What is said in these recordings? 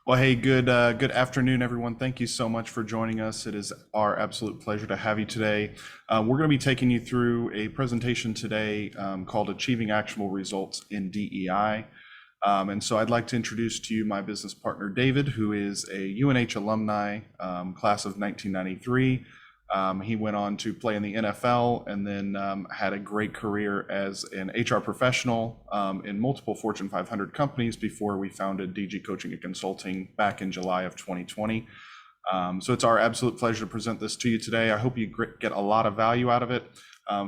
Well, hey, good afternoon, everyone. Thank you so much for joining us. It is our absolute pleasure to have you today. We're going to be taking you through a presentation today called Achieving Actionable Results in DEI. And so I'd like to introduce to you my business partner, David, who is a UNH alumni, class of 1993. He went on to play in the NFL and then had a great career as an HR professional in multiple Fortune 500 companies before we founded DG Coaching and Consulting back in July of 2020. So it's our absolute pleasure to present this to you today. I hope you get a lot of value out of it.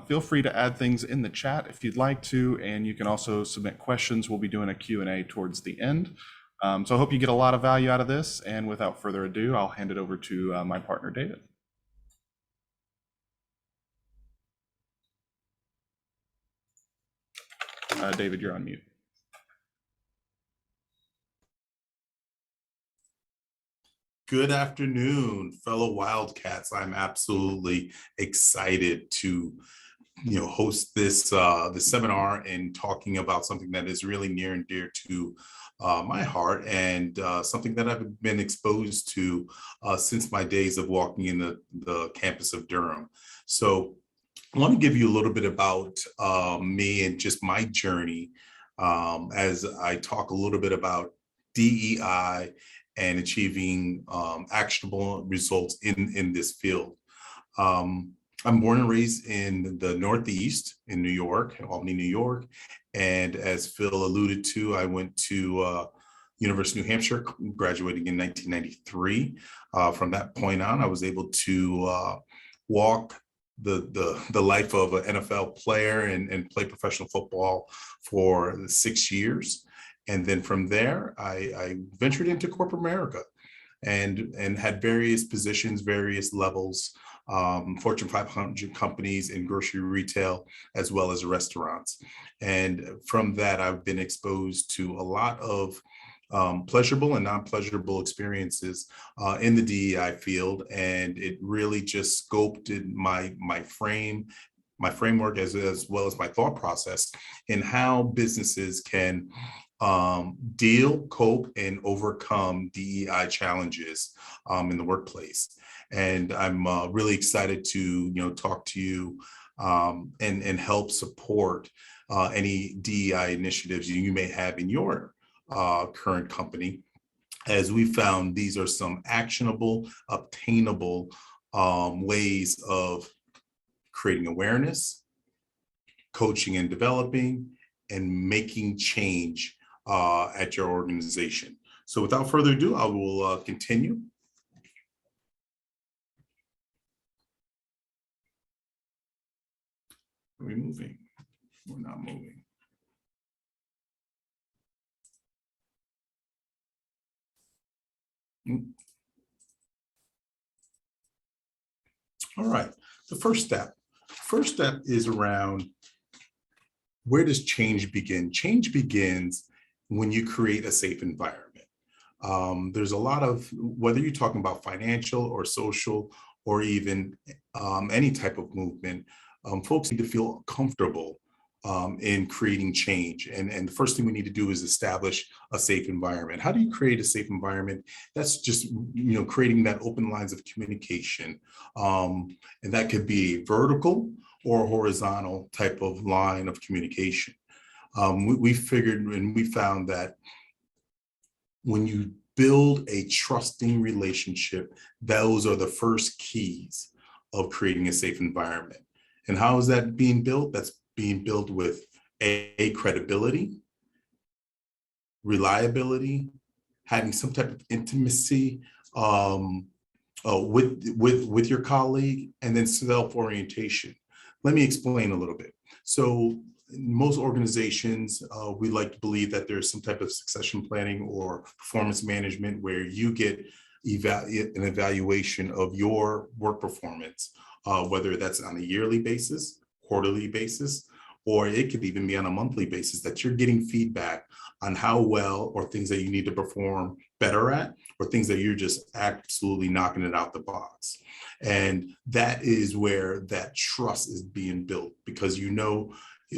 Feel free to add things in the chat if you'd like to, and you can also submit questions. We'll be doing a Q&A towards the end. So I hope you get a lot of value out of this. And without further ado, I'll hand it over to my partner, David. David, you're on mute. Good afternoon, fellow Wildcats. I'm absolutely excited to host this seminar and talking about something that is really near and dear to my heart and something that I've been exposed to since my days of walking in the campus of Durham. So I want to give you a little bit about me and just my journey as I talk a little bit about DEI and achieving actionable results in this field. I'm born and raised in the Northeast in New York, Albany, New York. And as Phil alluded to, I went to University of New Hampshire, graduating in 1993. From that point on, I was able to walk the life of an NFL player and play professional football for 6 years. And then from there, I ventured into corporate America and had various positions, various levels, Fortune 500 companies in grocery retail, as well as restaurants. And from that, I've been exposed to a lot of pleasurable and non-pleasurable experiences in the DEI field, and it really just sculpted my framework as well as my thought process in how businesses can deal, cope, and overcome DEI challenges in the workplace. And I'm really excited to talk to you and help support any DEI initiatives you may have in your current company, as we found these are some actionable, obtainable ways of creating awareness, coaching and developing, and making change at your organization. So without further ado, I will continue. Are we moving? We're not moving. All right, the first step is around where does change begin? Change begins when you create a safe environment. There's a lot of, whether you're talking about financial or social or even any type of movement, folks need to feel comfortable in creating change. And the first thing we need to do is establish a safe environment. How do you create a safe environment? That's just, creating that open lines of communication. And that could be vertical or horizontal type of line of communication. We figured and we found that when you build a trusting relationship, those are the first keys of creating a safe environment. And how is that being built? That's being built with a credibility, reliability, having some type of intimacy with your colleague, and then self-orientation. Let me explain a little bit. So in most organizations, we like to believe that there's some type of succession planning or performance management where you get an evaluation of your work performance, whether that's on a yearly basis, quarterly basis, or it could even be on a monthly basis, that you're getting feedback on how well or things that you need to perform better at, or things that you're just absolutely knocking it out the box. And that is where that trust is being built, because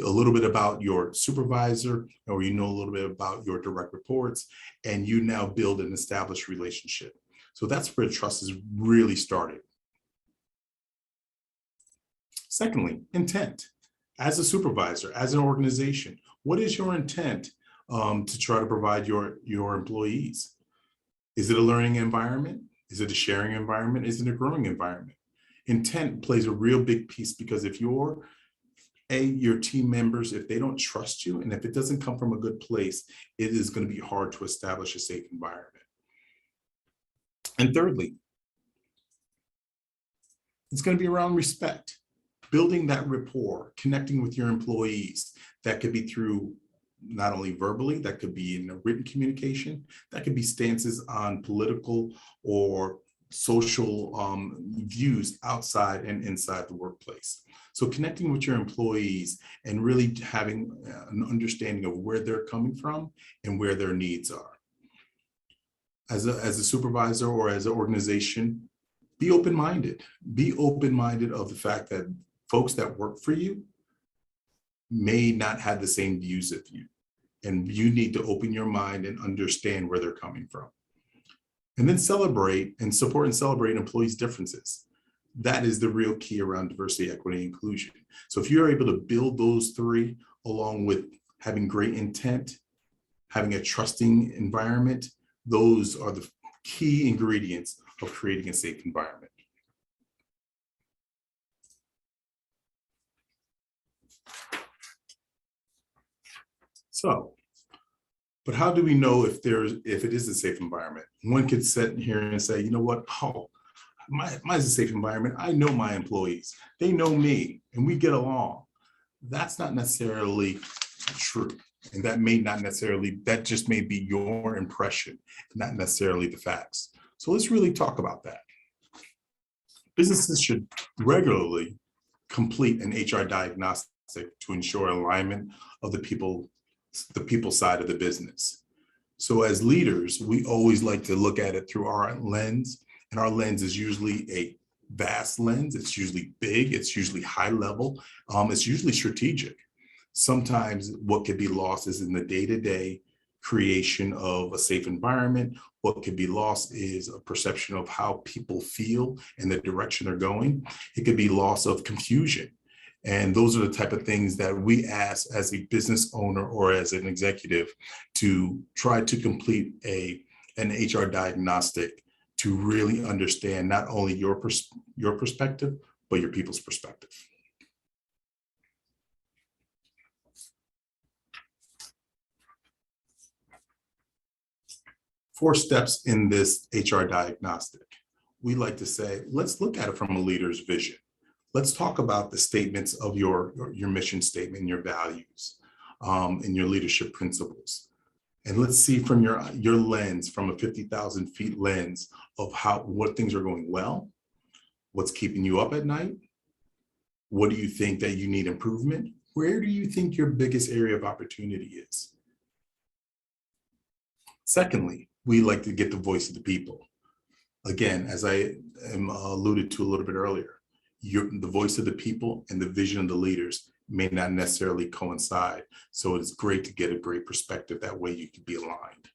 a little bit about your supervisor, or you know a little bit about your direct reports, and you now build an established relationship. So that's where trust is really started. Secondly, intent. As a supervisor, as an organization, what is your intent to try to provide your employees? Is it a learning environment? Is it a sharing environment? Is it a growing environment? Intent plays a real big piece, because if your team members, if they don't trust you, and if it doesn't come from a good place, it is going to be hard to establish a safe environment. And thirdly, it's going to be around respect. Building that rapport, connecting with your employees. That could be through not only verbally, that could be in a written communication, that could be stances on political or social views outside and inside the workplace. So connecting with your employees and really having an understanding of where they're coming from and where their needs are. As a supervisor or as an organization, be open-minded. Be open-minded of the fact that folks that work for you may not have the same views of you, and you need to open your mind and understand where they're coming from. And then celebrate and support and celebrate employees' differences. That is the real key around diversity, equity, and inclusion. So if you're able to build those three, along with having great intent, having a trusting environment, those are the key ingredients of creating a safe environment. So, but how do we know if it is a safe environment? One could sit here and say, you know what, mine's a safe environment. I know my employees, they know me, and we get along. That's not necessarily true. And that just may be your impression, not necessarily the facts. So let's really talk about that. Businesses should regularly complete an HR diagnostic to ensure alignment of the people side of the business. So as leaders, we always like to look at it through our lens, and our lens is usually a vast lens. It's usually big, it's usually high level, it's usually strategic. Sometimes what could be lost is in the day-to-day creation of a safe environment. What could be lost is a perception of how people feel and the direction they're going. It could be loss of confusion. And those are the type of things that we ask as a business owner or as an executive to try to complete an HR diagnostic to really understand not only your perspective, but your people's perspective. 4 steps in this HR diagnostic. We like to say, let's look at it from a leader's vision. Let's talk about the statements of your mission statement, your values, and your leadership principles. And let's see from your lens, from a 50,000 feet lens of what things are going well, what's keeping you up at night, what do you think that you need improvement, where do you think your biggest area of opportunity is? Secondly, we like to get the voice of the people. Again, as I alluded to a little bit earlier, the voice of the people and the vision of the leaders may not necessarily coincide. So it's great to get a great perspective. That way you can be aligned.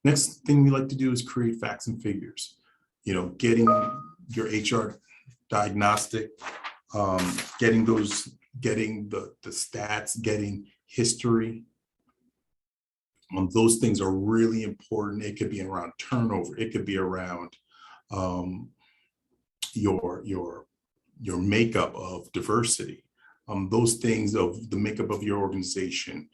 Next thing we like to do is create facts and figures. Getting your HR diagnostic, getting the stats, getting history. Those things are really important. It could be around turnover. It could be around your makeup of diversity. Those things of the makeup of your organization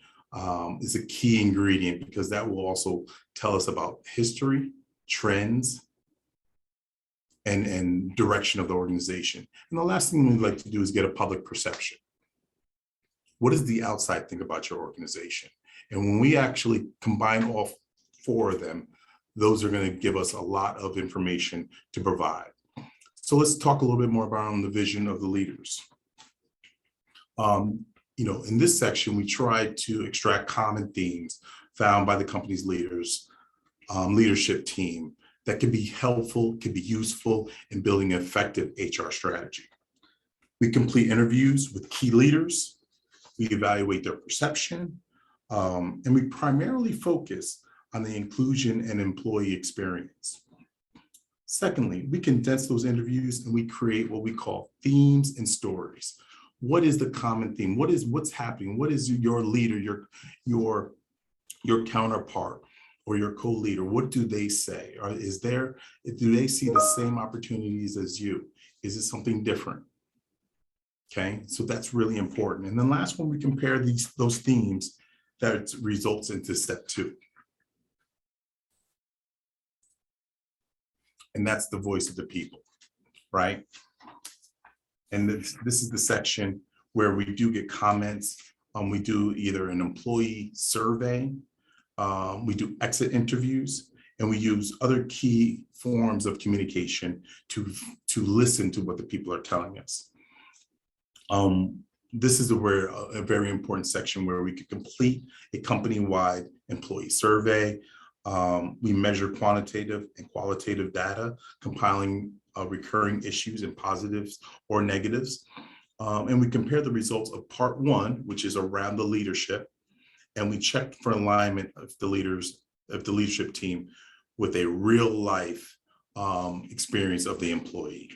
is a key ingredient, because that will also tell us about history, trends, and direction of the organization. And the last thing we'd like to do is get a public perception. What does the outside think about your organization? And when we actually combine all 4 of them, those are going to give us a lot of information to provide. So let's talk a little bit more about the vision of the leaders. In this section, we try to extract common themes found by the company's leadership team that can be helpful, can be useful in building an effective HR strategy. We complete interviews with key leaders We evaluate their perception, and we primarily focus on the inclusion and employee experience. Secondly, we condense those interviews and we create what we call themes and stories. What is the common theme? What's happening? What is your leader, your counterpart, or your co-leader? What do they say? Or do they see the same opportunities as you? Is it something different? Okay, so that's really important. And then last one, we compare those themes that results into step 2. And that's the voice of the people, right? And this is the section where we do get comments. We do either an employee survey, we do exit interviews, and we use other key forms of communication to listen to what the people are telling us. This is a very important section where we could complete a company-wide employee survey. We measure quantitative and qualitative data, compiling recurring issues and positives or negatives. And we compare the results of part 1, which is around the leadership, and we check for alignment of the leadership team with a real life experience of the employee.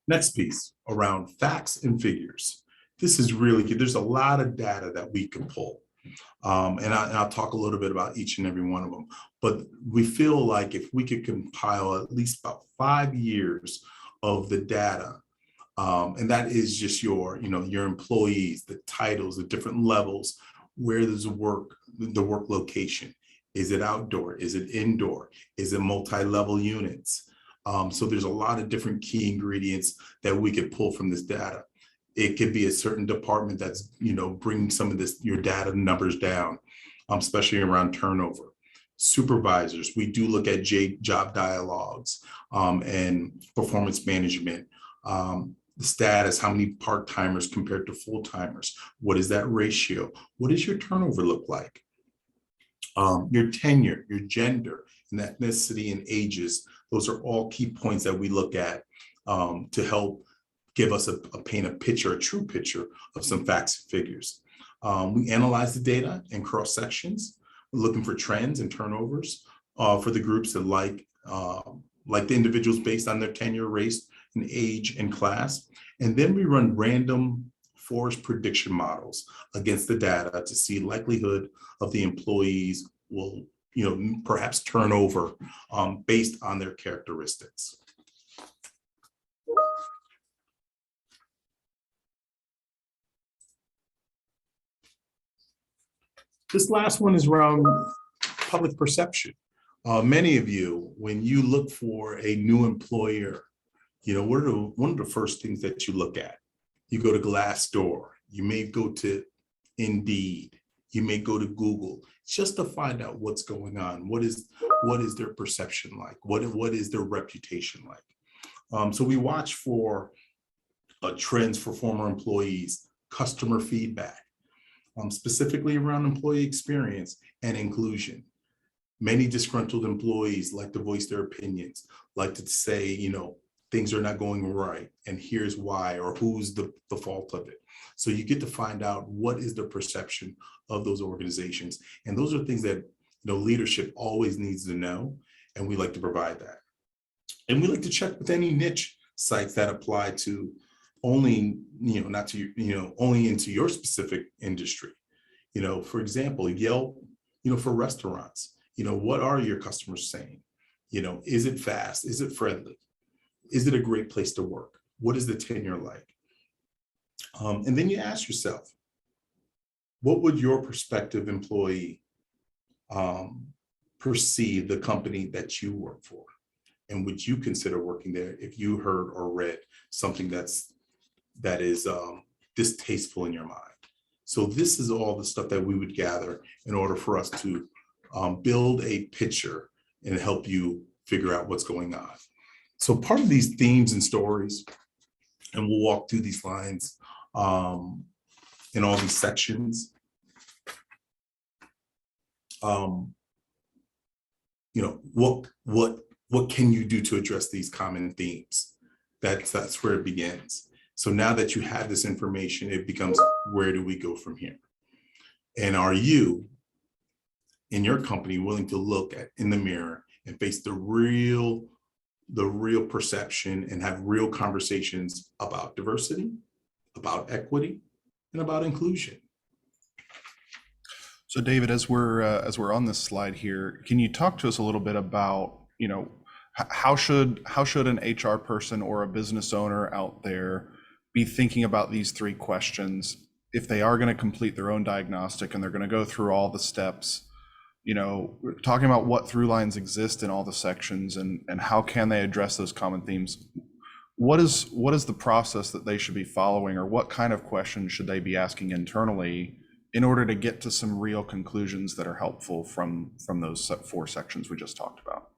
Next piece, around facts and figures. This is really good. There's a lot of data that we can pull. And I'll talk a little bit about each and every one of them. But we feel like if we could compile at least about 5 years of the data, and that is just your employees, the titles, the different levels, where there's the work location. Is it outdoor? Is it indoor? Is it multi-level units? So there's a lot of different key ingredients that we could pull from this data. It could be a certain department that's, bringing some of your data numbers down, especially around turnover. Supervisors, we do look at job dialogues and performance management. The status, how many part-timers compared to full-timers? What is that ratio? What does your turnover look like? Your tenure, your gender, and ethnicity and ages. Those are all key points that we look at to help give us paint a true picture of some facts and figures. We analyze the data in cross sections. We're looking for trends and turnovers for the groups that like the individuals based on their tenure, race, and age and class. And then we run random forest prediction models against the data to see likelihood of the employees will, perhaps turn over based on their characteristics. This last one is around public perception. Many of you, when you look for a new employer, one of the first things that you look at, you go to Glassdoor, you may go to Indeed, you may go to Google, just to find out what's going on. What is their perception like? What is their reputation like? So we watch for trends for former employees, customer feedback, specifically around employee experience and inclusion. Many disgruntled employees like to voice their opinions, like to say, things are not going right, and here's why, or who's the fault of it. So you get to find out what is the perception of those organizations. And those are things that leadership always needs to know, and we like to provide that. And we like to check with any niche sites that apply to only, not to, only into your specific industry. For example, Yelp, for restaurants, what are your customers saying? Is it fast? Is it friendly? Is it a great place to work? What is the tenure like? And then you ask yourself, what would your prospective employee perceive the company that you work for? And would you consider working there if you heard or read something that is distasteful in your mind? So this is all the stuff that we would gather in order for us to build a picture and help you figure out what's going on. So part of these themes and stories, and we'll walk through these lines in all these sections. What What can you do to address these common themes? That's where it begins. So now that you have this information, it becomes, where do we go from here? And are you in your company willing to look in the mirror and face the real perception and have real conversations about diversity, about equity, and about inclusion? So David, as we're on this slide here, can you talk to us a little bit about, how should an HR person or a business owner out there be thinking about these three questions if they are going to complete their own diagnostic and they're going to go through all the steps? We're talking about what through lines exist in all the sections and how can they address those common themes. What is the process that they should be following, or what kind of questions should they be asking internally in order to get to some real conclusions that are helpful from those 4 sections we just talked about?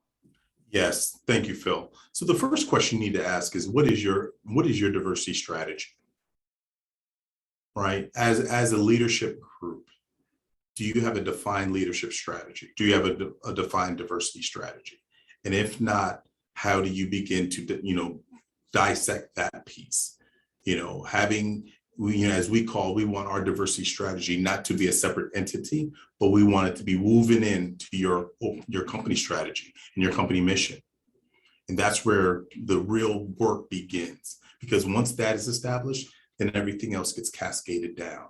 Yes, thank you, Phil. So the first question you need to ask is, what is your diversity strategy? Right? As a leadership group, do you have a defined leadership strategy? Do you have a defined diversity strategy? And if not, how do you begin to, dissect that piece? We want our diversity strategy not to be a separate entity, but we want it to be woven into your company strategy and your company mission. And that's where the real work begins, because once that is established, then everything else gets cascaded down,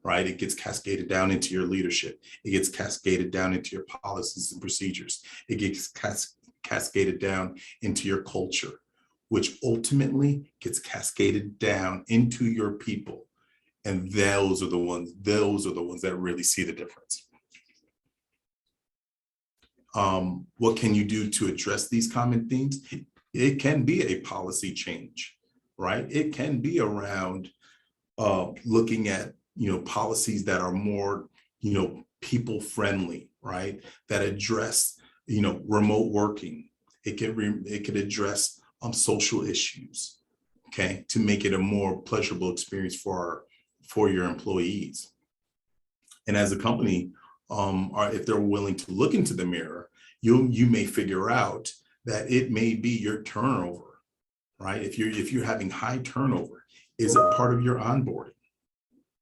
right? It gets cascaded down into your leadership. It gets cascaded down into your policies and procedures. It gets cascaded down into your culture, which ultimately gets cascaded down into your people. And those are the ones that really see the difference. What can you do to address these common themes? It can be a policy change, right? It can be around looking at, policies that are more, people friendly, right? That address, remote working. It could address social issues, okay, to make it a more pleasurable experience for your employees. And as a company, if they're willing to look into the mirror, you may figure out that it may be your turnover, right? If you're having high turnover, is it part of your onboarding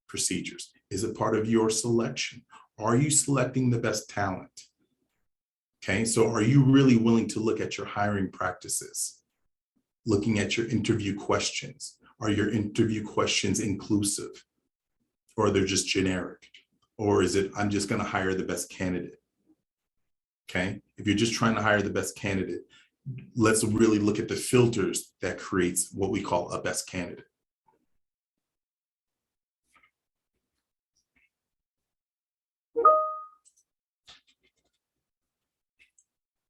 procedures? Is it part of your selection? Are you selecting the best talent? Okay, so are you really willing to look at your hiring practices? Looking at your interview questions. Are your interview questions inclusive? Or they're just generic? Or is it, I'm just going to hire the best candidate? Okay, if you're just trying to hire the best candidate, let's really look at the filters that creates what we call a best candidate.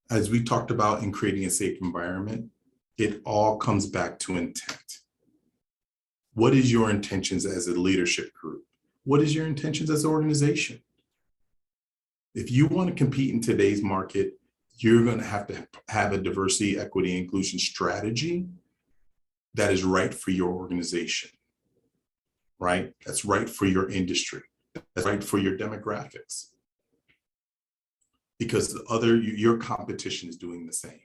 As we talked about in creating a safe environment, it all comes back to intent. What is your intentions as a leadership group? What is your intentions as an organization? If you want to compete in today's market, you're going to have a diversity, equity, and inclusion strategy that is right for your organization, right? That's right for your industry. That's right for your demographics. Because your competition is doing the same.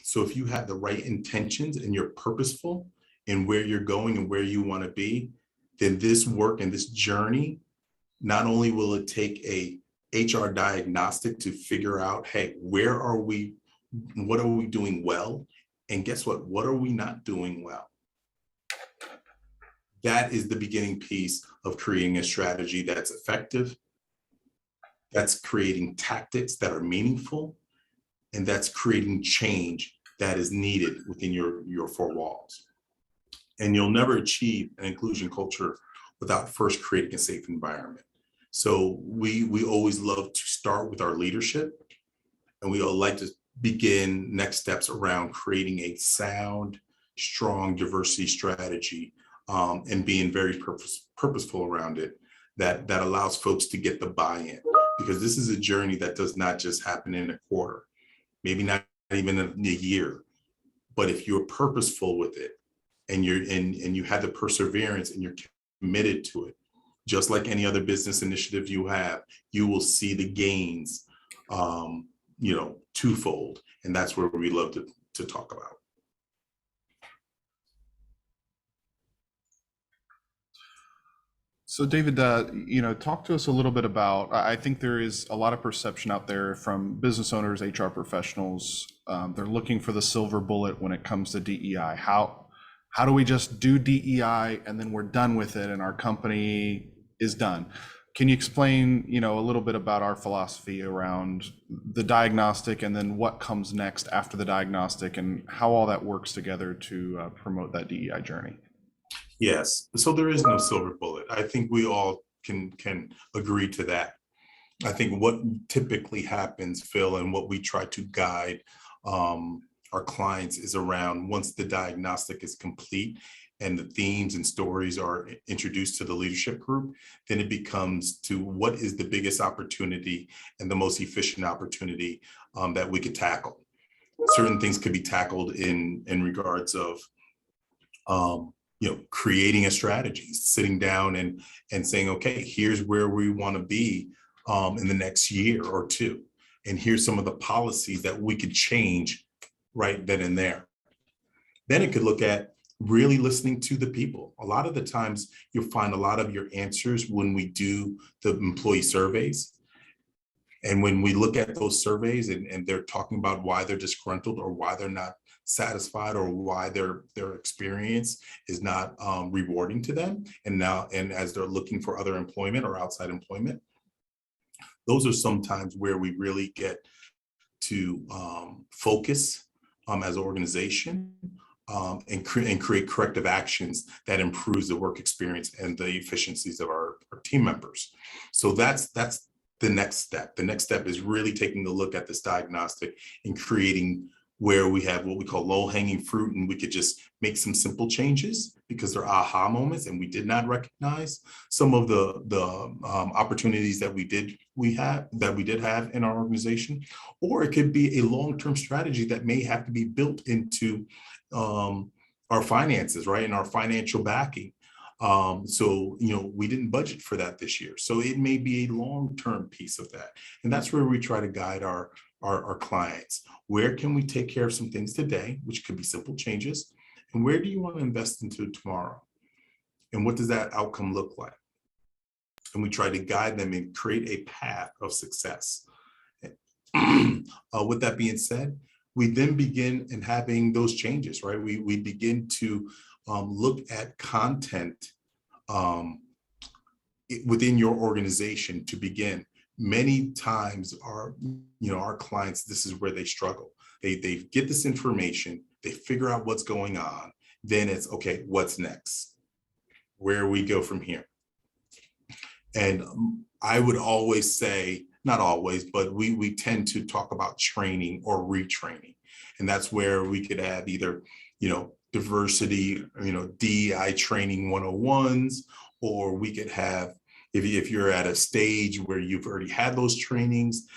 So if you have the right intentions and you're purposeful in where you're going and where you want to be, then this work and this journey, not only will it take a HR diagnostic to figure out, hey, where are we, what are we doing well? And guess what are we not doing well? That is the beginning piece of creating a strategy that's effective, that's creating tactics that are meaningful, and that's creating change that is needed within your 4 walls. And you'll never achieve an inclusion culture without first creating a safe environment. So we always love to start with our leadership, and we all like to begin next steps around creating a sound, strong diversity strategy, and being very purposeful around it that allows folks to get the buy-in. Because this is a journey that does not just happen in a quarter, maybe not even in a year, but if you're purposeful with it and you have the perseverance and you're committed to it, just like any other business initiative you have, you will see the gains twofold. And that's where we love to talk about. So David, talk to us a little bit about, I think there is a lot of perception out there from business owners, HR professionals. They're looking for the silver bullet when it comes to DEI. How do we just do DEI and then we're done with it and our company is done? Can you explain, a little bit about our philosophy around the diagnostic and then what comes next after the diagnostic and how all that works together to promote that DEI journey? Yes, so there is no silver bullet. I think we all can agree to that. I think what typically happens, Phil, and what we try to guide our clients is around, once the diagnostic is complete and the themes and stories are introduced to the leadership group, then it becomes to what is the biggest opportunity and the most efficient opportunity that we could tackle. Certain things could be tackled in regards of creating a strategy, sitting down and saying, okay, here's where we want to be in the next year or two. And here's some of the policies that we could change right then and there. Then it could look at really listening to the people. A lot of the times you'll find a lot of your answers when we do the employee surveys. And when we look at those surveys and they're talking about why they're disgruntled or why they're not satisfied or why their experience is not rewarding to them, and as they're looking for other employment or outside employment, those are sometimes where we really get to focus as an organization and create corrective actions that improves the work experience and the efficiencies of our team members. So that's the next step. The next step is really taking a look at this diagnostic and creating where we have what we call low-hanging fruit, and we could just make some simple changes because they're aha moments and we did not recognize some of the opportunities that we did have in our organization. Or it could be a long-term strategy that may have to be built into our finances, right, and our financial backing. So we didn't budget for that this year, so it may be a long-term piece of that, and that's where we try to guide our clients. Where can we take care of some things today, which could be simple changes, and where do you want to invest into tomorrow, and what does that outcome look like? And we try to guide them and create a path of success. With that being said, we then begin in having those changes, right? We begin to look at content within your organization to begin. Many times our clients, this is where they struggle. They get this information, they figure out what's going on, then it's, okay, what's next? Where we go from here? And I would always say, not always, but we tend to talk about training or retraining. And that's where we could add either, diversity, DEI training 101s, or we could have, if you're at a stage where you've already had those trainings,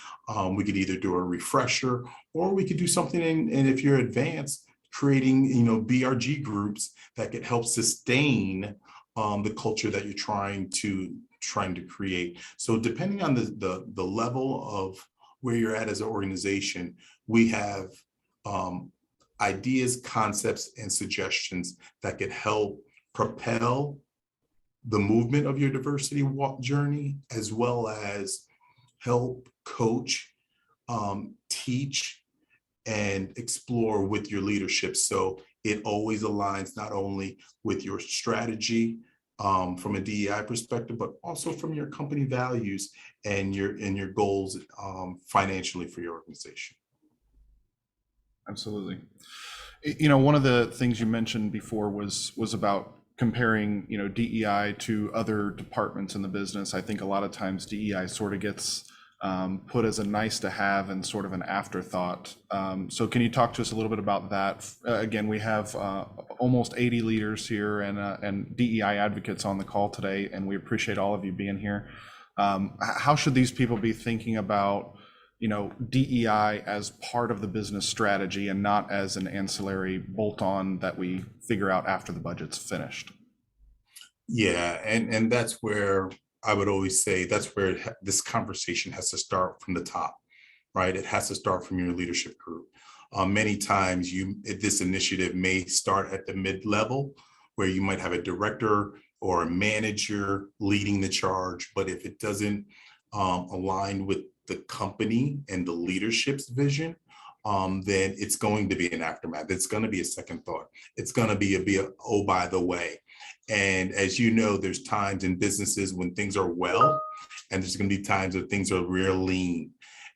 we could either do a refresher, or we could do something, and if you're advanced, creating, BRG groups that could help sustain the culture that you're trying to create. So depending on the level of where you're at as an organization, we have ideas, concepts, and suggestions that could help propel the movement of your diversity journey, as well as help coach, teach, and explore with your leadership. So it always aligns not only with your strategy from a DEI perspective, but also from your company values and your goals financially for your organization. Absolutely. One of the things you mentioned before was about comparing, DEI to other departments in the business. I think a lot of times DEI sort of gets put as a nice to have and sort of an afterthought. So can you talk to us a little bit about that? Again, we have almost 80 leaders here and DEI advocates on the call today, and we appreciate all of you being here. How should these people be thinking about DEI as part of the business strategy and not as an ancillary bolt-on that we figure out after the budget's finished? Yeah, and that's where I would always say that's where this conversation has to start from the top. right? It has to start from your leadership group. Many times this initiative may start at the mid-level where you might have a director or a manager leading the charge, but if it doesn't align with the company and the leadership's vision, then it's going to be an aftermath. It's going to be a second thought. It's going to be a oh, by the way. And as you know, there's times in businesses when things are well, and there's going to be times when things are real lean.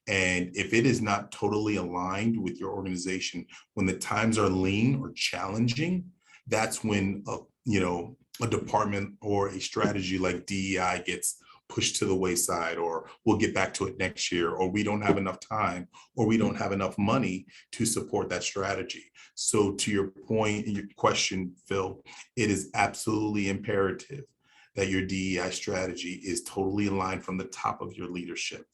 And if it is not totally aligned with your organization, when the times are lean or challenging, that's when a department or a strategy like DEI gets pushed to the wayside, or we'll get back to it next year, or we don't have enough time, or we don't have enough money to support that strategy. So to your point and your question, Phil, it is absolutely imperative that your DEI strategy is totally aligned from the top of your leadership,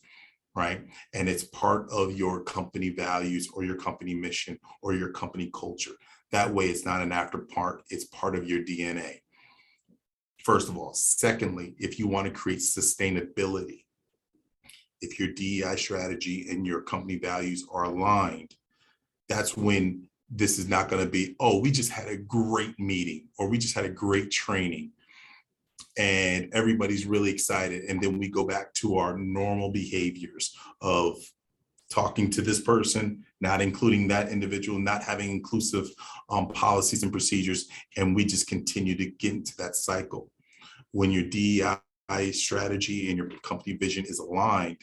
right? And it's part of your company values or your company mission or your company culture. That way it's not an after part, it's part of your DNA. First of all. Secondly, if you want to create sustainability, if your DEI strategy and your company values are aligned, that's when this is not going to be, oh, we just had a great meeting or we just had a great training and everybody's really excited. And then we go back to our normal behaviors of talking to this person, not including that individual, not having inclusive policies and procedures, and we just continue to get into that cycle. When your DEI strategy and your company vision is aligned,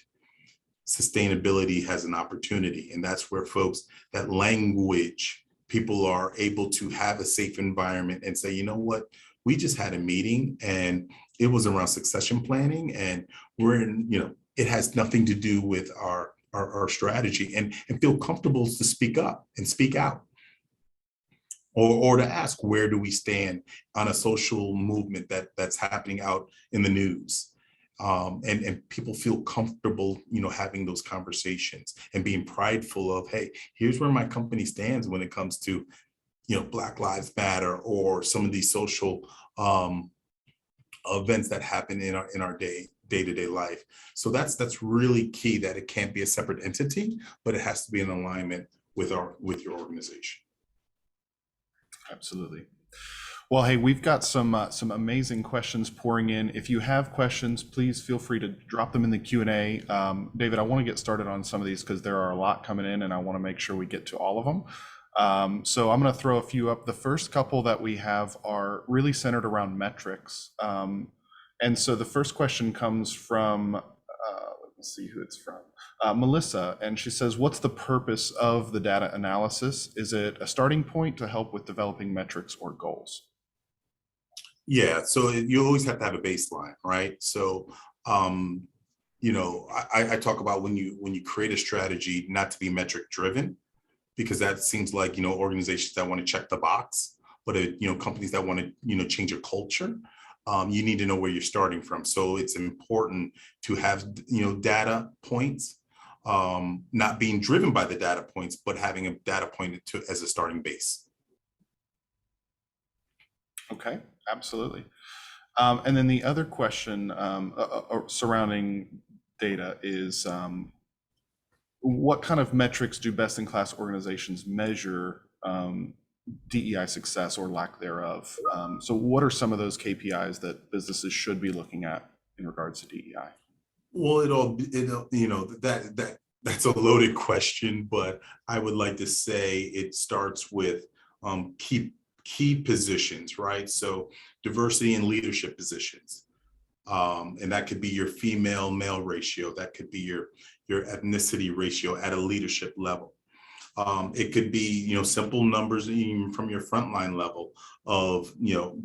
sustainability has an opportunity, and that's where folks, that language, people are able to have a safe environment and say, you know what, we just had a meeting and it was around succession planning, and we're in, it has nothing to do with our strategy, and feel comfortable to speak up and speak out, or to ask, where do we stand on a social movement that's happening out in the news, and people feel comfortable, having those conversations and being prideful of, hey, here's where my company stands when it comes to, Black Lives Matter or some of these social events that happen in our day-to-day life. So that's really key, that it can't be a separate entity, but it has to be in alignment with your organization. Absolutely. Well, hey, we've got some amazing questions pouring in. If you have questions, please feel free to drop them in the Q&A. David, I want to get started on some of these because there are a lot coming in, and I want to make sure we get to all of them. So I'm going to throw a few up. The first couple that we have are really centered around metrics. And so the first question comes from, let's see who it's from, Melissa, and she says, what's the purpose of the data analysis? Is it a starting point to help with developing metrics or goals? Yeah, so you always have to have a baseline, right? So, I talk about when you create a strategy, not to be metric driven, because that seems like, organizations that want to check the box, but companies that want to, change a culture. You need to know where you're starting from. So it's important to have, data points, not being driven by the data points, but having a data point as a starting base. Okay, absolutely. And then the other question surrounding data is, what kind of metrics do best-in-class organizations measure DEI success or lack thereof? So what are some of those KPIs that businesses should be looking at in regards to DEI? Well, that's a loaded question, but I would like to say it starts with key positions, right? So diversity in leadership positions. And that could be your female-male ratio. That could be your ethnicity ratio at a leadership level. It could be, simple numbers even from your frontline level of,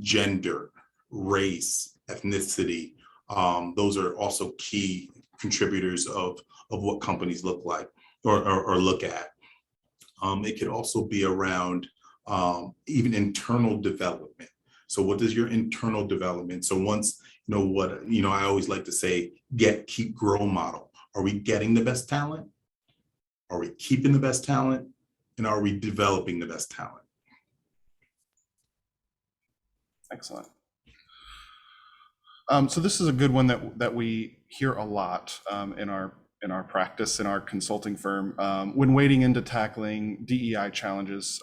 gender, race, ethnicity. Those are also key contributors of what companies look like or look at. It could also be around even internal development. So what does your internal development? So once, I always like to say, keep, grow model. Are we getting the best talent? Are we keeping the best talent? And are we developing the best talent? Excellent. So this is a good one that we hear a lot in our in our practice in our consulting firm. When wading into tackling DEI challenges,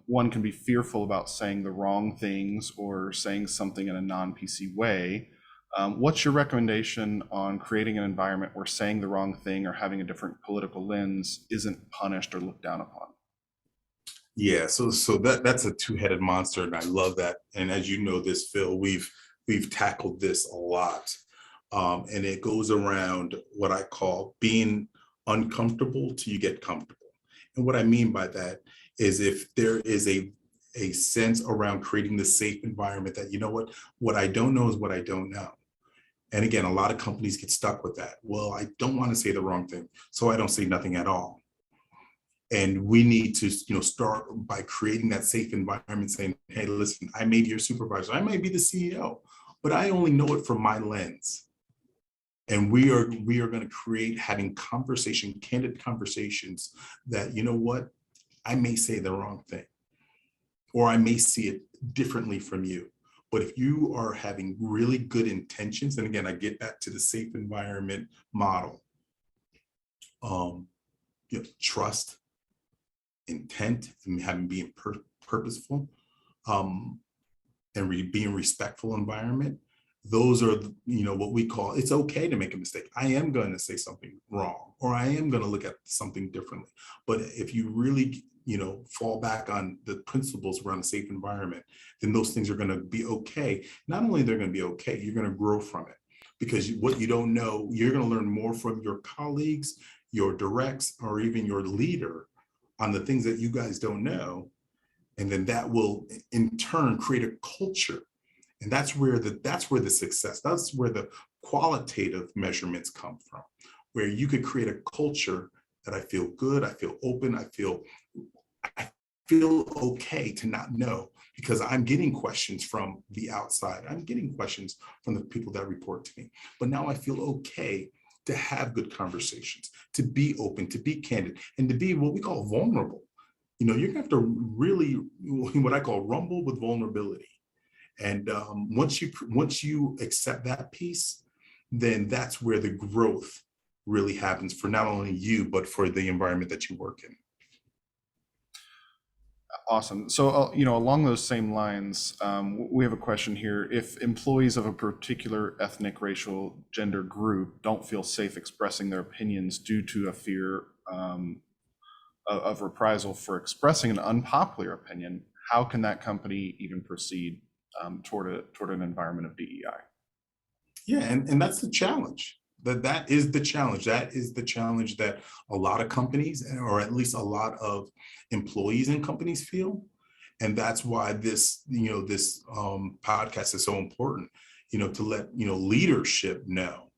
one can be fearful about saying the wrong things or saying something in a non-PC way. What's your recommendation on creating an environment where saying the wrong thing or having a different political lens isn't punished or looked down upon? Yeah, so that's a two-headed monster, and I love that. And as you know this, Phil, we've tackled this a lot. And it goes around what I call being uncomfortable till you get comfortable. And what I mean by that is if there is a sense around creating the safe environment that, you know what I don't know is what I don't know. And again, a lot of companies get stuck with that. Well, I don't want to say the wrong thing, so I don't say nothing at all. And we need to, start by creating that safe environment, saying, hey, listen, I may be your supervisor, I may be the CEO, but I only know it from my lens. And we are going to create having candid conversations that, you know what, I may say the wrong thing, or I may see it differently from you. But if you are having really good intentions, and again, I get back to the safe environment model, trust, intent, and having being purposeful, and being respectful environment. Those are, what we call, it's okay to make a mistake. I am going to say something wrong, or I am going to look at something differently. But if you really, fall back on the principles around a safe environment, then those things are going to be okay. Not only they're going to be okay, you're going to grow from it, because what you don't know, you're going to learn more from your colleagues, your directs, or even your leader on the things that you guys don't know. And then that will in turn create a culture. And that's where the success, that's where the qualitative measurements come from, where you could create a culture that I feel good, I feel open, I feel okay to not know, because I'm getting questions from the outside. I'm getting questions from the people that report to me. But now I feel okay to have good conversations, to be open, to be candid, and to be what we call vulnerable. You're gonna have to really, what I call rumble with vulnerability. And once you accept that piece, then that's where the growth really happens for not only you, but for the environment that you work in. Awesome. So, along those same lines, we have a question here. If employees of a particular ethnic, racial, gender group don't feel safe expressing their opinions due to a fear of reprisal for expressing an unpopular opinion, how can that company even proceed toward an environment of DEI? Yeah, and that's the challenge. That is the challenge. That is the challenge that a lot of companies, or at least a lot of employees in companies feel. And that's why this podcast is so important, to let, leadership know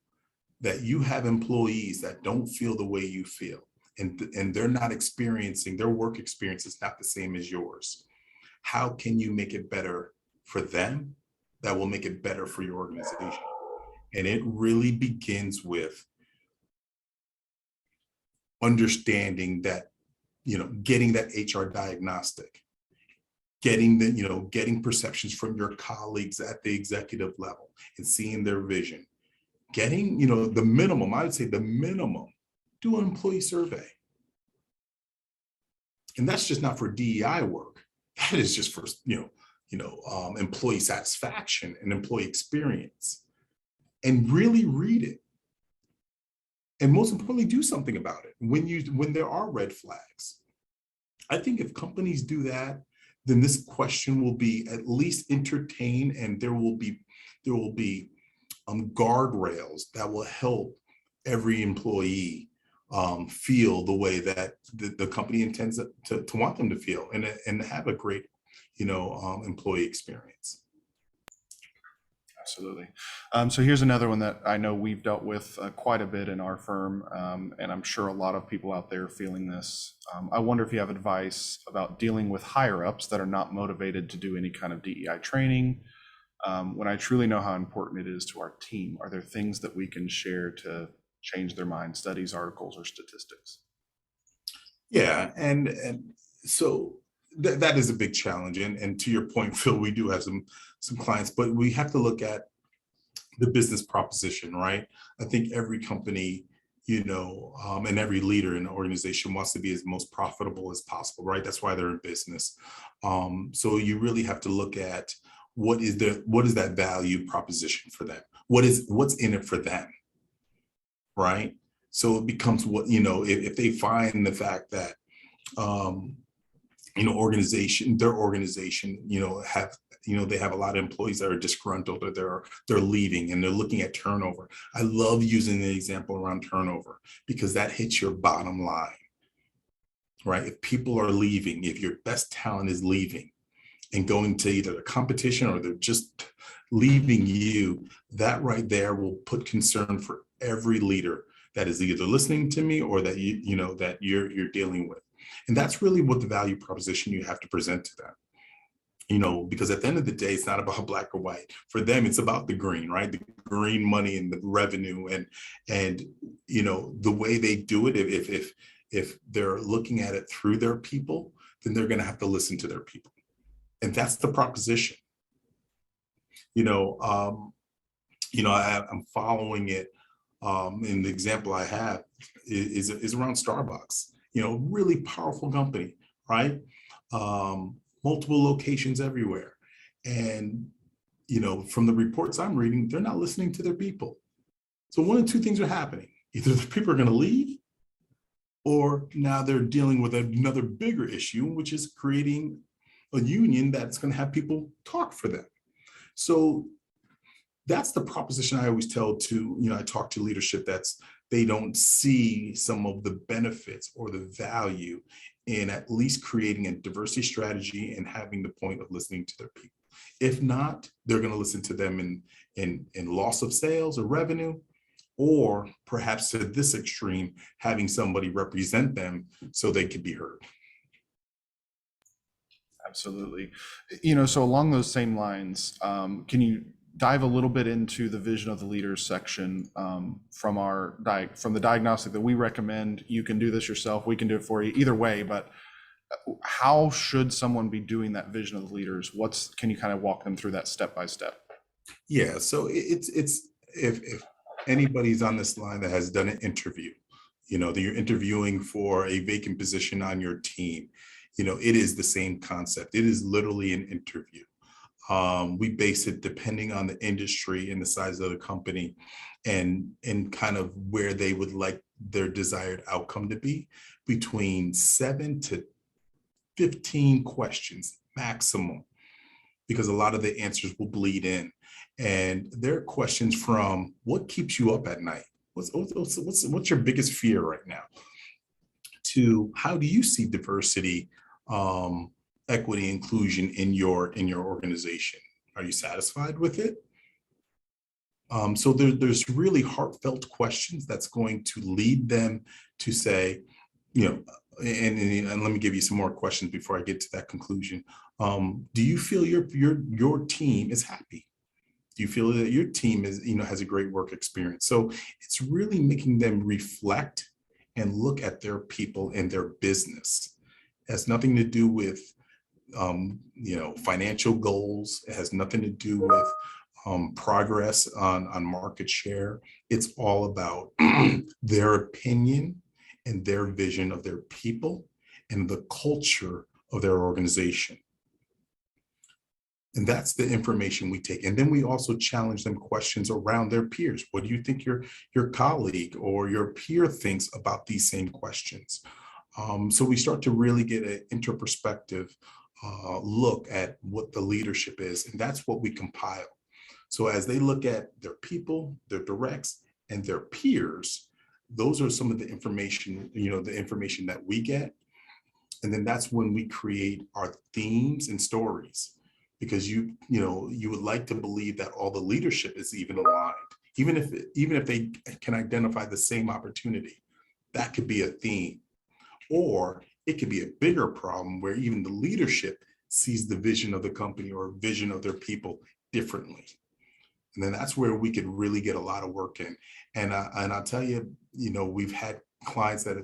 that you have employees that don't feel the way you feel, and they're not experiencing, their work experience is not the same as yours. How can you make it better for them that will make it better for your organization? And it really begins with understanding that, getting that HR diagnostic, getting perceptions from your colleagues at the executive level and seeing their vision, getting, the minimum, I would say the minimum, do an employee survey. And that's just not for DEI work. That is just for, employee satisfaction and employee experience. And really read it. And most importantly, do something about it when there are red flags. I think if companies do that, then this question will be at least entertained, and there will be guardrails that will help every employee feel the way that the company intends to want them to feel, and have a great, employee experience. Absolutely. So here's another one that I know we've dealt with quite a bit in our firm, and I'm sure a lot of people out there are feeling this. I wonder if you have advice about dealing with higher ups that are not motivated to do any kind of DEI training. When I truly know how important it is to our team, are there things that we can share to change their mind, studies, articles, or statistics? Yeah, and so that is a big challenge. And to your point, Phil, we do have some clients, but we have to look at the business proposition, right? I think every company, and every leader in the organization wants to be as most profitable as possible, right? That's why they're in business. So you really have to look at what is that value proposition for them? What's in it for them, right? So it becomes if they find the fact that their organization, they have a lot of employees that are disgruntled, or they're leaving and they're looking at turnover. I love using the example around turnover because that hits your bottom line, right? If people are leaving, if your best talent is leaving and going to either the competition or they're just leaving you, that right there will put concern for every leader that is either listening to me or that that you're dealing with. And that's really what the value proposition you have to present to them. Because at the end of the day, it's not about black or white. For them, it's about the green, right? The green money and the revenue, and the way they do it. If they're looking at it through their people, then they're going to have to listen to their people, and that's the proposition. I'm following it, and the example I have is around Starbucks. Really powerful company, right? Multiple locations everywhere. And, from the reports I'm reading, they're not listening to their people. So one of two things are happening. Either the people are going to leave, or now they're dealing with another bigger issue, which is creating a union that's going to have people talk for them. So that's the proposition I always tell to, I talk to leadership they don't see some of the benefits or the value in at least creating a diversity strategy and having the point of listening to their people. If not, they're going to listen to them in loss of sales or revenue, or perhaps to this extreme, having somebody represent them so they could be heard. Absolutely. So along those same lines, can you dive a little bit into the vision of the leaders section from the diagnostic that we recommend? You can do this yourself. We can do it for you either way, but how should someone be doing that vision of the leaders? Can you kind of walk them through that step by step? Yeah. So it's if anybody's on this line that has done an interview, that you're interviewing for a vacant position on your team, it is the same concept. It is literally an interview. We base it depending on the industry and the size of the company and kind of where they would like their desired outcome to be, between 7 to 15 questions maximum, because a lot of the answers will bleed in. And there are questions from what keeps you up at night? What's your biggest fear right now? To how do you see diversity, equity, inclusion in your organization? Are you satisfied with it? So there's really heartfelt questions that's going to lead them to say, and let me give you some more questions before I get to that conclusion. Do you feel your team is happy? Do you feel that your team has a great work experience? So it's really making them reflect and look at their people and their business. It has nothing to do with financial goals. It has nothing to do with progress on market share. It's all about their opinion and their vision of their people and the culture of their organization. And that's the information we take. And then we also challenge them questions around their peers. What do you think your colleague or your peer thinks about these same questions? So we start to really get an interperspective look at what the leadership is. And that's what we compile. So as they look at their people, their directs, and their peers, those are some of the information, the information that we get. And then that's when we create our themes and stories, because you would like to believe that all the leadership is even aligned, even if they can identify the same opportunity. That could be a theme, or it could be a bigger problem where even the leadership sees the vision of the company or vision of their people differently. And then that's where we could really get a lot of work in. And I'll tell you, we've had clients that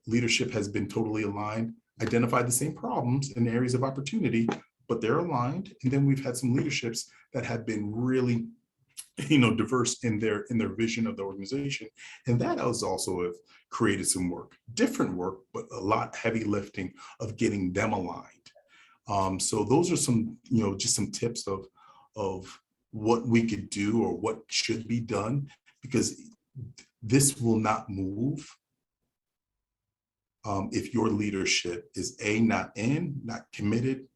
leadership has been totally aligned, identified the same problems in areas of opportunity, but they're aligned. And then we've had some leaderships that have been really diverse in their vision of the organization. And that has also have created some work, different work, but a lot heavy lifting of getting them aligned. So those are some, just some tips of what we could do or what should be done, because this will not move if your leadership is not committed,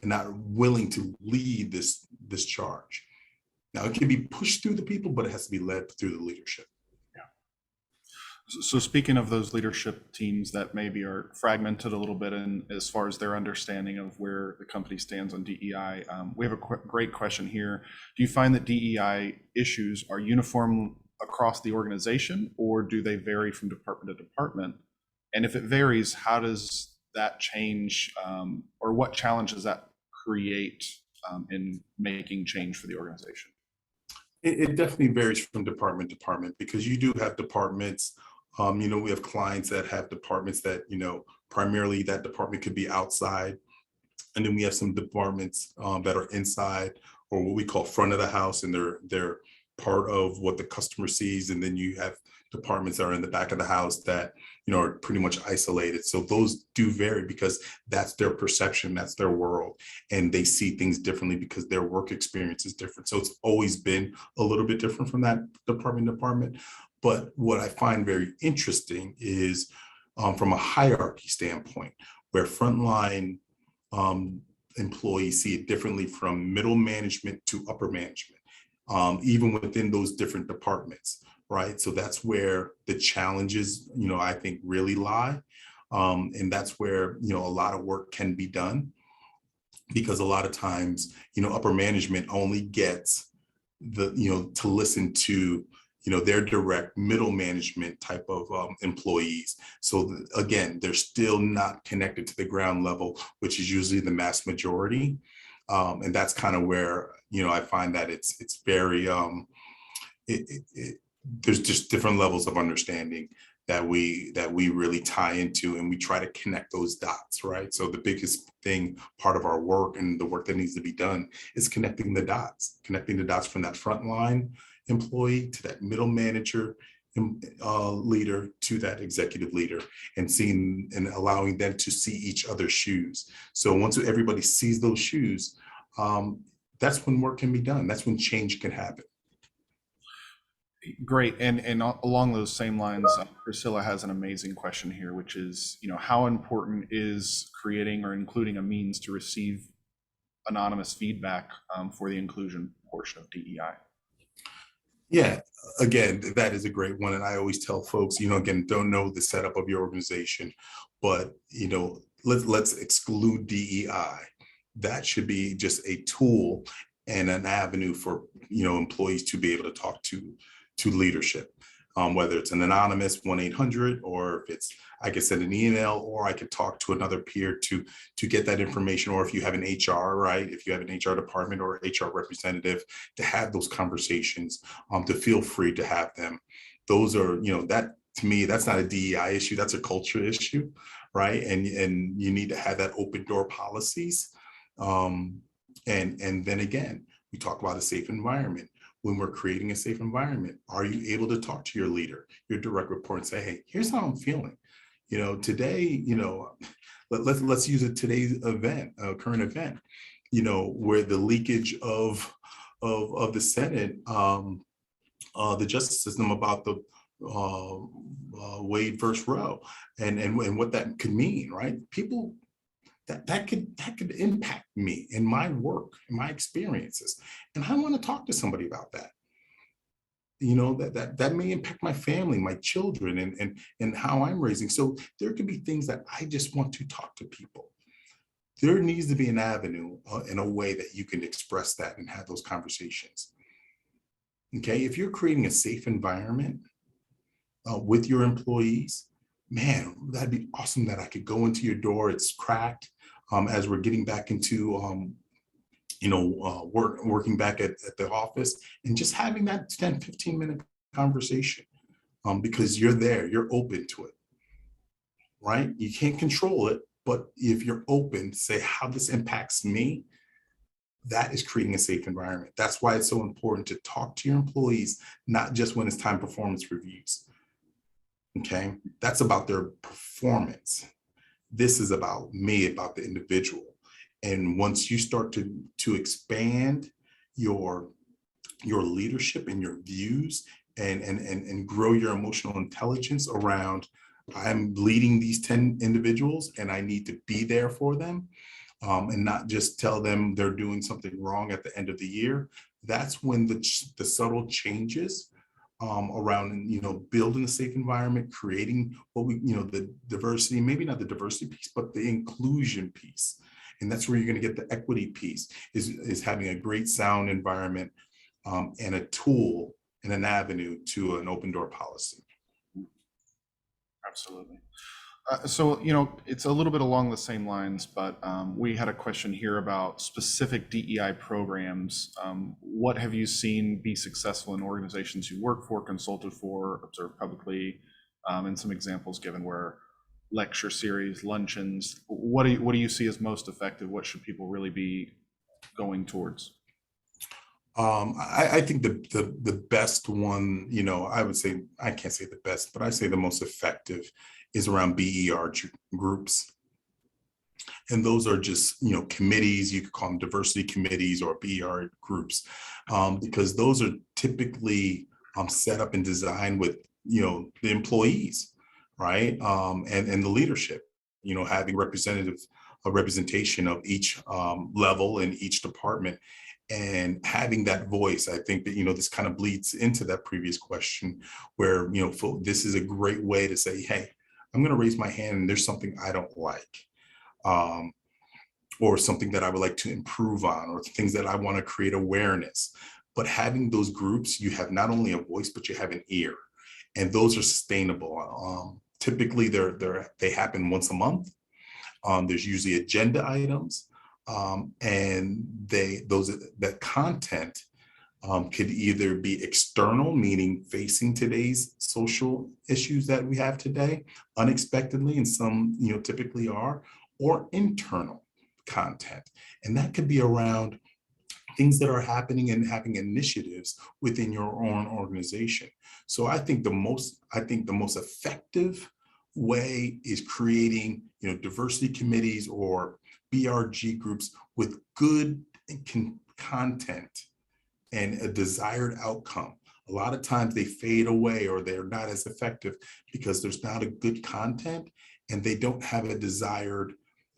and not willing to lead this charge. Now, it can be pushed through the people, but it has to be led through the leadership. So speaking of those leadership teams that maybe are fragmented a little bit in as far as their understanding of where the company stands on DEI, we have a great question here. Do you find that DEI issues are uniform across the organization, or do they vary from department to department? And if it varies, how does that change, or what challenges that create in making change for the organization? It definitely varies from department to department, because you do have departments. We have clients that have departments that, primarily that department could be outside. And then we have some departments that are inside, or what we call front of the house, and they're part of what the customer sees. And then you have departments that are in the back of the house that, are pretty much isolated. So those do vary, because that's their perception, that's their world, and they see things differently because their work experience is different. So it's always been a little bit different from that department to department. But what I find very interesting is from a hierarchy standpoint, where frontline employees see it differently from middle management to upper management, even within those different departments, right? So that's where the challenges, I think really lie. And that's where, a lot of work can be done, because a lot of times, upper management only gets to listen to, their direct middle management type of employees. So again, they're still not connected to the ground level, which is usually the mass majority. And that's kind of where, I find that it's very, there's just different levels of understanding that we really tie into, and we try to connect those dots, right? So the biggest thing, part of our work and the work that needs to be done, is connecting the dots from that frontline employee to that middle manager leader to that executive leader, and seeing and allowing them to see each other's shoes. So once everybody sees those shoes, that's when work can be done. That's when change can happen. Great. And along those same lines, Priscilla has an amazing question here, which is, how important is creating or including a means to receive anonymous feedback for the inclusion portion of DEI? Yeah, again, that is a great one. And I always tell folks, again, don't know the setup of your organization, but, let's exclude DEI. That should be just a tool and an avenue for, employees to be able to talk to leadership, whether it's an anonymous 1-800, or if it's, I could send an email, or I could talk to another peer to get that information. Or if you have an HR, right? If you have an HR department or HR representative, to have those conversations, to feel free to have them. Those are, that to me, that's not a DEI issue. That's a culture issue, right? And you need to have that open door policies. And then again, we talk about a safe environment. When we're creating a safe environment, are you able to talk to your leader, your direct report, and say, hey, here's how I'm feeling. Today, let's use today's event, current event, where the leakage of the Senate, the justice system, about the Wade versus Roe, and what that could mean, right? People, that could impact me in my work, in my experiences. And I want to talk to somebody about that. That may impact my family, my children, and how I'm raising. So there could be things that I just want to talk to people. There needs to be an avenue in a way that you can express that and have those conversations. Okay, if you're creating a safe environment with your employees, man, that'd be awesome that I could go into your door. It's cracked as we're getting back into, working back at the office, and just having that 10, 15-minute conversation, because you're there, you're open to it, right? You can't control it, but if you're open to say how this impacts me, that is creating a safe environment. That's why it's so important to talk to your employees, not just when it's time performance reviews. Okay, that's about their performance. This is about me, about the individual. And once you start to expand your leadership and your views and grow your emotional intelligence around, I'm leading these 10 individuals and I need to be there for them, and not just tell them they're doing something wrong at the end of the year. That's when the subtle changes around, building a safe environment, creating what the diversity, maybe not the diversity piece, but the inclusion piece. And that's where you're going to get the equity piece, is having a great sound environment, and a tool and an avenue to an open door policy. Absolutely. So, it's a little bit along the same lines, but we had a question here about specific DEI programs. What have you seen be successful in organizations you work for, consulted for, observed publicly, and some examples given where lecture series, luncheons, what do you see as most effective? What should people really be going towards? I think the best one, I would say, I can't say the best, but I say the most effective is around BER groups. And those are just, committees, you could call them diversity committees or BER groups, because those are typically set up and designed with, the employees, right? And the leadership, having a representation of each level in each department. And having that voice, I think that, this kind of bleeds into that previous question where, this is a great way to say, hey, I'm going to raise my hand and there's something I don't like, or something that I would like to improve on, or things that I want to create awareness. But having those groups, you have not only a voice, but you have an ear, and those are sustainable. Typically, they happen once a month. There's usually agenda items. And that content could either be external, meaning facing today's social issues that we have today unexpectedly, and some typically are, or internal content, and that could be around things that are happening and having initiatives within your own organization. So I think the most effective way is creating diversity committees or BRG groups with good content and a desired outcome. A lot of times they fade away or they're not as effective because there's not a good content and they don't have a desired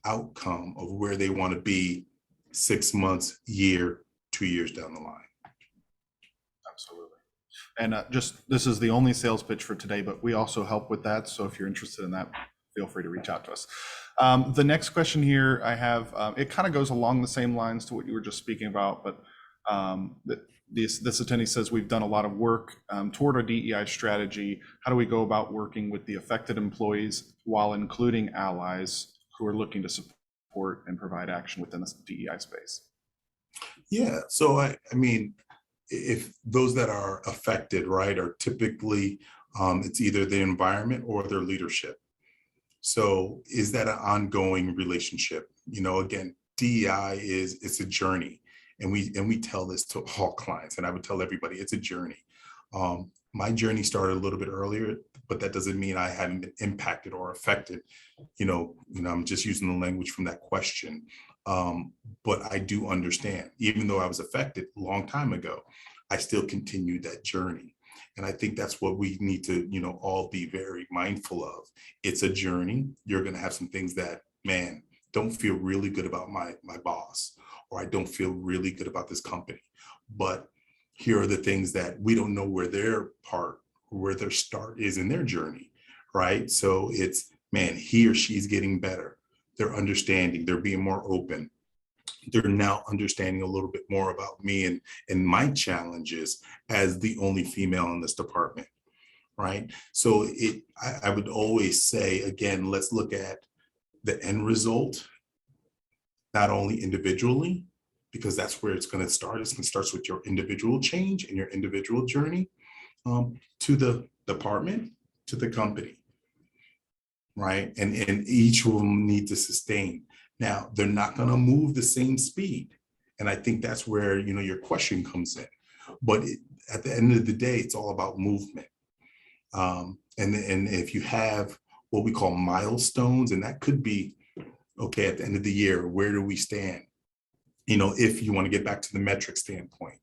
outcome of where they want to be 6 months, year, 2 years down the line. Absolutely. And this is the only sales pitch for today, but we also help with that. So if you're interested in that, feel free to reach out to us. The next question here I have, it kind of goes along the same lines to what you were just speaking about, but this attendee says, we've done a lot of work toward a DEI strategy. How do we go about working with the affected employees while including allies who are looking to support and provide action within the DEI space? Yeah, so I mean, if those that are affected, right, are typically, it's either the environment or their leadership. So is that an ongoing relationship? Again, DEI it's a journey, and we tell this to all clients, and I would tell everybody it's a journey. My journey started a little bit earlier, but that doesn't mean I haven't been impacted or affected. I'm just using the language from that question. But I do understand, even though I was affected a long time ago, I still continued that journey. And I think that's what we need to, all be very mindful of. It's a journey. You're going to have some things that, man, don't feel really good about my boss, or I don't feel really good about this company. But here are the things that we don't know where their start is in their journey, right? So it's, man, he or she's getting better. They're understanding, they're being more open. They're now understanding a little bit more about me and my challenges as the only female in this department, right? So I would always say, again, let's look at the end result, not only individually, because that's where it's going to start. It starts with your individual change and your individual journey, to the department, to the company, right? And each of them need to sustain. Now, they're not going to move the same speed. And I think that's where, your question comes in. But at the end of the day, it's all about movement. And if you have what we call milestones, and that could be, okay, at the end of the year, where do we stand? If you want to get back to the metric standpoint,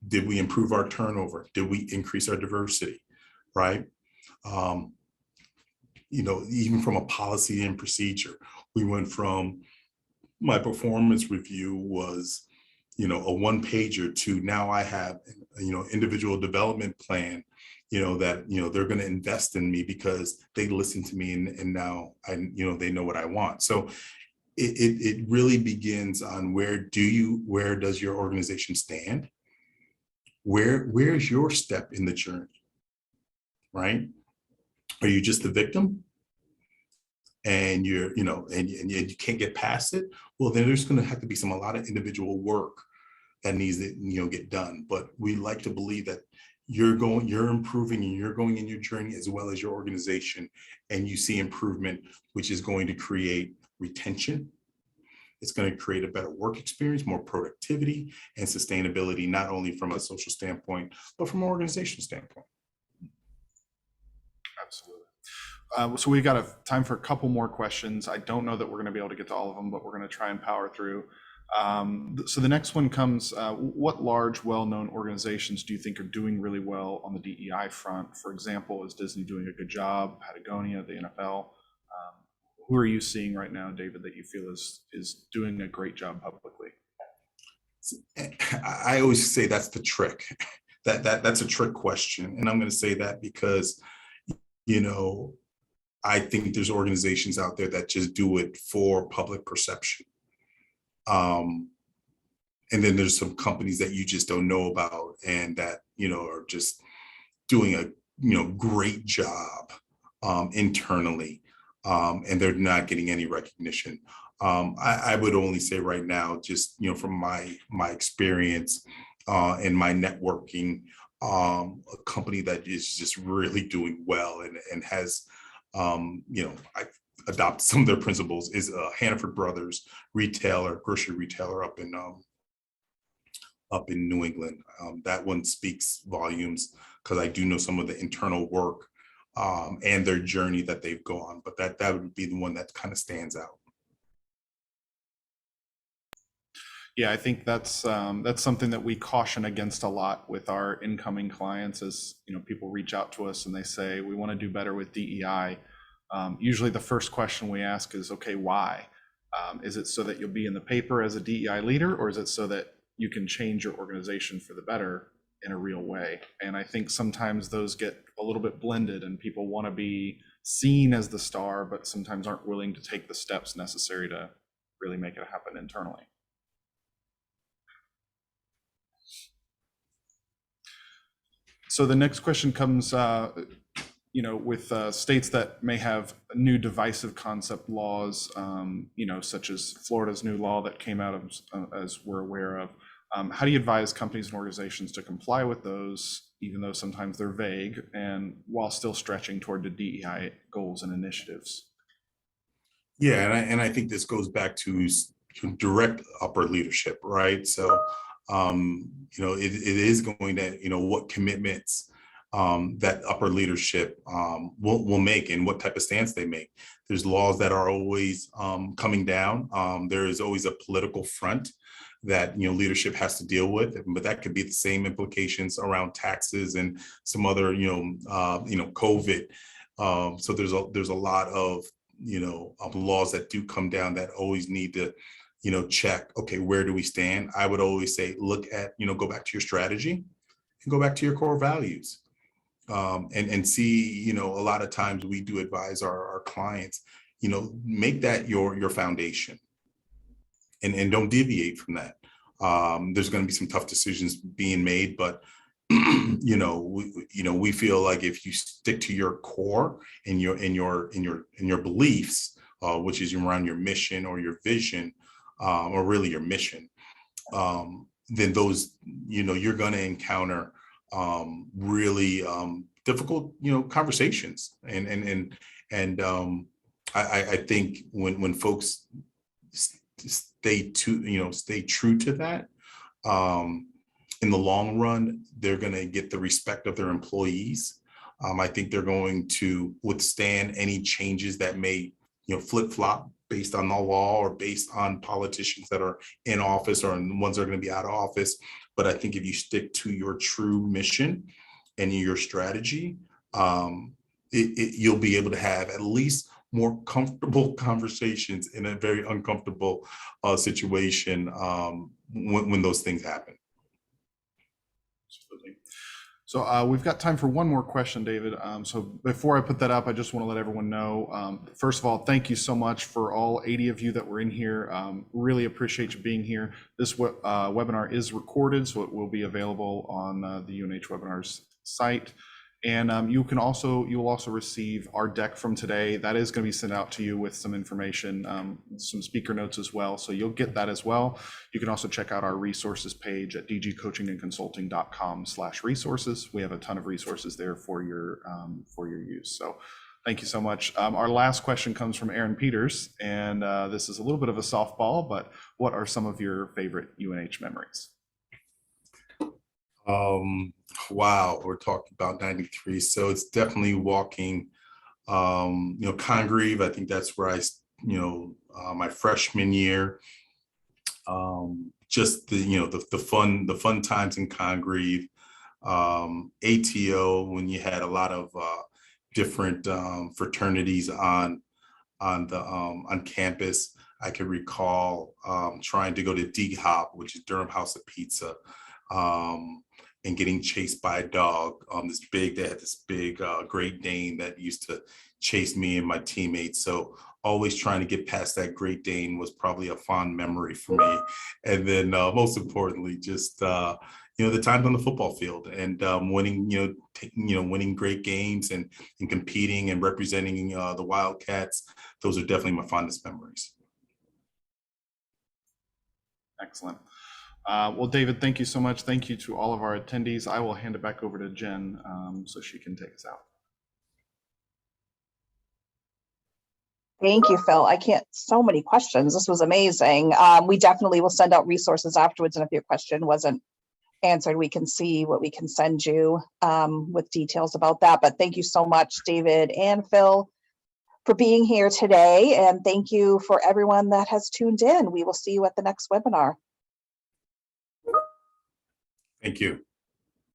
did we improve our turnover? Did we increase our diversity? Right? Even from a policy and procedure, we went from, my performance review was, a 1-pager to now I have, individual development plan, that, they're going to invest in me because they listen to me and now they know what I want. So it really begins on where does your organization stand? Where's your step in the journey, right? Are you just the victim? And you're, and you can't get past it? Well, then there's going to have to be a lot of individual work that needs to, get done. But we like to believe that you're improving and you're going in your journey as well as your organization, and you see improvement, which is going to create retention. It's going to create a better work experience, more productivity and sustainability, not only from a social standpoint, but from an organizational standpoint. Absolutely. So we've got time for a couple more questions. I don't know that we're going to be able to get to all of them, but we're going to try and power through. So the next one comes, what large, well-known organizations do you think are doing really well on the DEI front? For example, is Disney doing a good job? Patagonia, the NFL? Who are you seeing right now, David, that you feel is doing a great job publicly? I always say that's the trick. That's a trick question. And I'm going to say that because, I think there's organizations out there that just do it for public perception. And then there's some companies that you just don't know about and that, are just doing a, great job internally. And they're not getting any recognition. I would only say right now, just, from my experience and my networking, a company that is just really doing well and has, I adopt some of their principles is Hannaford Brothers grocery retailer up in New England. That one speaks volumes because I do know some of the internal work and their journey that they've gone, but that would be the one that kind of stands out. Yeah, I think that's something that we caution against a lot with our incoming clients. As people reach out to us and they say we want to do better with DEI. Usually the first question we ask is, okay, why? Is it so that you'll be in the paper as a DEI leader, or is it so that you can change your organization for the better in a real way? And I think sometimes those get a little bit blended and people want to be seen as the star, but sometimes aren't willing to take the steps necessary to really make it happen internally. So the next question comes, with states that may have new divisive concept laws, such as Florida's new law that came out as we're aware of. How do you advise companies and organizations to comply with those, even though sometimes they're vague, and while still stretching toward the DEI goals and initiatives? Yeah, and I think this goes back to direct upper leadership, right? So, it is going to, what commitments that upper leadership will make and what type of stance they make. There's laws that are always coming down. There is always a political front that leadership has to deal with, but that could be the same implications around taxes and some other COVID. So there's a lot of laws that do come down that always need to check, okay, where do we stand? I would always say, look at, go back to your strategy and go back to your core values. And see, a lot of times we do advise our clients, make that your foundation and don't deviate from that. There's going to be some tough decisions being made, but we feel like if you stick to your core and your beliefs, which is around your mission or your vision, or really your mission, then those, you're going to encounter really difficult, conversations. And I think when folks stay true to that, in the long run, they're going to get the respect of their employees. I think they're going to withstand any changes that may, flip-flop based on the law or based on politicians that are in office or ones that are going to be out of office. But I think if you stick to your true mission and your strategy, you'll be able to have at least more comfortable conversations in a very uncomfortable situation when those things happen. Absolutely. So we've got time for one more question, David. So before I put that up, I just want to let everyone know, first of all, thank you so much for all 80 of you that were in here. Really appreciate you being here. This webinar is recorded, so it will be available on the UNH webinars site. And you will also receive our deck from today. That is going to be sent out to you with some information, some speaker notes as well. So you'll get that as well. You can also check out our resources page at dgcoachingandconsulting.com/resources. We have a ton of resources there for your use. So thank you so much. Our last question comes from Aaron Peters, and this is a little bit of a softball, but what are some of your favorite UNH memories? Wow, we're talking about 93. So it's definitely walking, Congreve. I think that's where my freshman year, just the fun times in Congreve, ATO, when you had a lot of different fraternities on campus. I can recall trying to go to D-Hop, which is Durham House of Pizza, and getting chased by a dog. They had this big Great Dane that used to chase me and my teammates. So always trying to get past that Great Dane was probably a fond memory for me. And then most importantly, just the times on the football field and winning, winning great games and competing and representing the Wildcats. Those are definitely my fondest memories. Excellent. Well, David, thank you so much. Thank you to all of our attendees. I will hand it back over to Jen so she can take us out. Thank you, Phil. So many questions. This was amazing. We definitely will send out resources afterwards. And if your question wasn't answered, we can see what we can send you with details about that. But thank you so much, David and Phil, for being here today. And thank you for everyone that has tuned in. We will see you at the next webinar. Thank you.